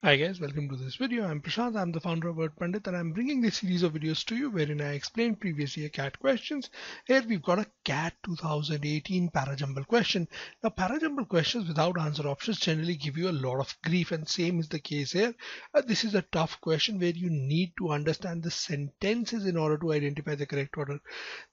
Hi guys, welcome to this video. I'm Prashant, I'm the founder of Wordpandit, and I'm bringing this series of videos to you wherein I explained previous year CAT questions. Here we've got a CAT 2018 Parajumble question. Now Parajumble questions without answer options generally give you a lot of grief, and same is the case here. This is a tough question where you need to understand the sentences in order to identify the correct order.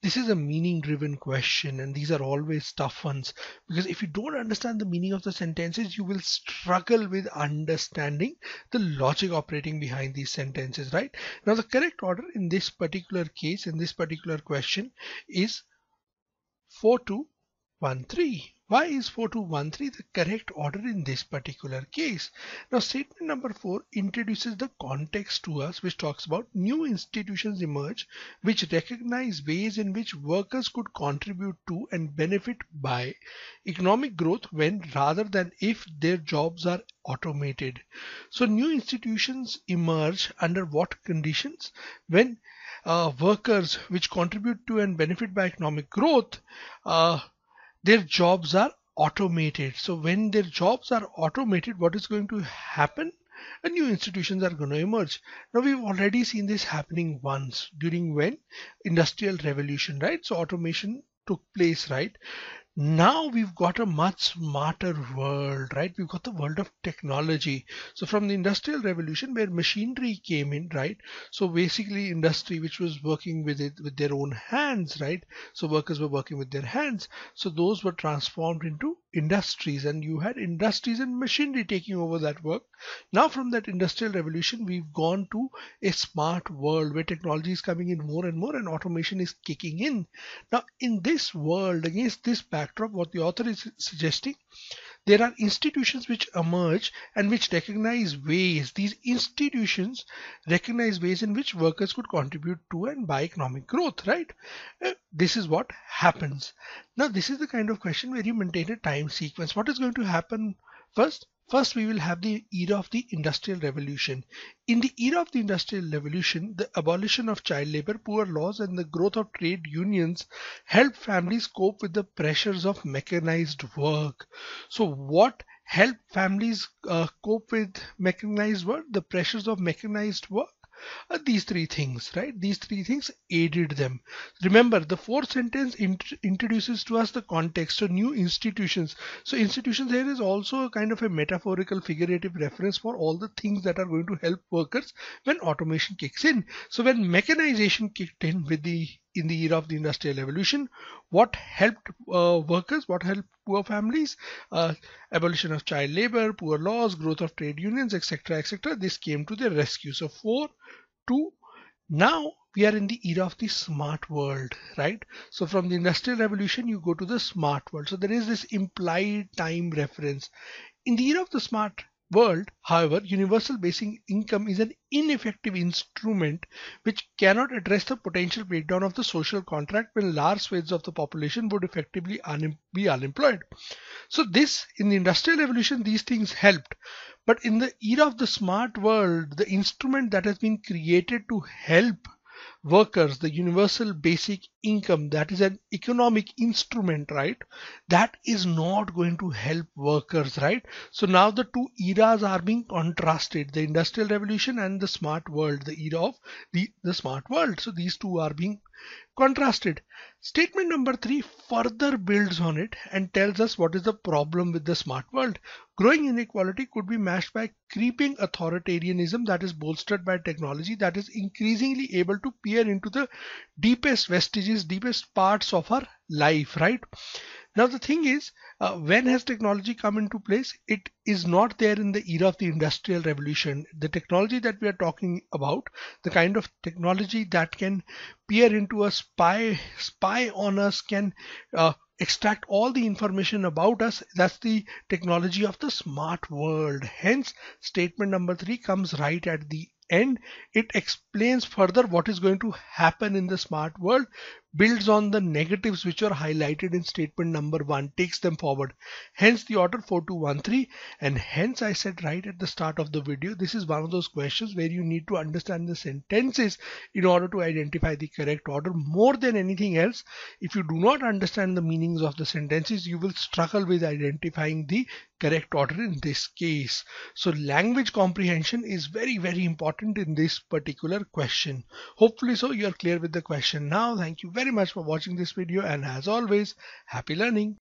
This is a meaning driven question, and these are always tough ones because if you don't understand the meaning of the sentences, you will struggle with understanding the logic operating behind these sentences, right? Now, the correct order in this particular case, in this particular question, is 4213. Why is 4213 the correct order in this particular case? Now, statement number 4 introduces the context to us, which talks about new institutions emerge which recognize ways in which workers could contribute to and benefit by economic growth when rather than if their jobs are automated. So, new institutions emerge under what conditions? When workers which contribute to and benefit by economic growth, their jobs are automated. So when their jobs are automated, what is going to happen? New institutions are going to emerge. Now we've already seen this happening once during when industrial revolution, right? So automation took place, right? Now we've got a much smarter world, right? We've got the world of technology. So from the industrial revolution where machinery came in, right? So basically industry which was working with it with their own hands, right? So workers were working with their hands. So those were transformed into industries, and you had industries and machinery taking over that work. Now from that industrial revolution, we've gone to a smart world where technology is coming in more and more and automation is kicking in. Now in this world, against this backdrop, what the author is suggesting, there are institutions which emerge and which recognize ways. These institutions recognize ways in which workers could contribute to and by economic growth, right? This is what happens. Now, this is the kind of question where you maintain a time sequence. What is going to happen first? First, we will have the era of the Industrial Revolution. In the era of the Industrial Revolution, the abolition of child labor, poor laws, and the growth of trade unions helped families cope with the pressures of mechanized work. So, what helped families cope with mechanized work? The pressures of mechanized work. These three things, right? These three things aided them. Remember, the fourth sentence introduces to us the context. So, new institutions. So, institutions here is also a kind of a metaphorical, figurative reference for all the things that are going to help workers when automation kicks in. So, when mechanization kicked in in the era of the Industrial Revolution, what helped workers? What helped poor families? Abolition of child labor, poor laws, growth of trade unions, etc., etc. This came to their rescue. So, 4-2. Now we are in the era of the smart world, right? So from the Industrial Revolution, you go to the smart world. So there is this implied time reference. In the era of the smart world, however, universal basic income is an ineffective instrument which cannot address the potential breakdown of the social contract when large swathes of the population would effectively be unemployed. So this, in the Industrial Revolution, these things helped. But in the era of the smart world, the instrument that has been created to help workers, the universal basic income, that is an economic instrument, right? That is not going to help workers, right? So now the two eras are being contrasted, the Industrial Revolution and the smart world, the era of the smart world. So these two are being contrasted. Statement number 3 further builds on it and tells us what is the problem with the smart world. Growing inequality could be matched by creeping authoritarianism that is bolstered by technology that is increasingly able to peer into the deepest vestiges, deepest parts of our life, right? Now the thing is, when has technology come into place? It is not there in the era of the Industrial Revolution. The technology that we are talking about, the kind of technology that can peer into us, spy on us, can extract all the information about us, that's the technology of the smart world. Hence, statement number 3 comes right at the end. It explains further what is going to happen in the smart world builds on the negatives which are highlighted in statement number 1, takes them forward. Hence the order 4213, and hence I said right at the start of the video, this is one of those questions where you need to understand the sentences in order to identify the correct order. More than anything else, if you do not understand the meanings of the sentences, you will struggle with identifying the correct order in this case. So language comprehension is very important in this particular question. Hopefully so you are clear with the question now. Thank you very much for watching this video, and as always, happy learning.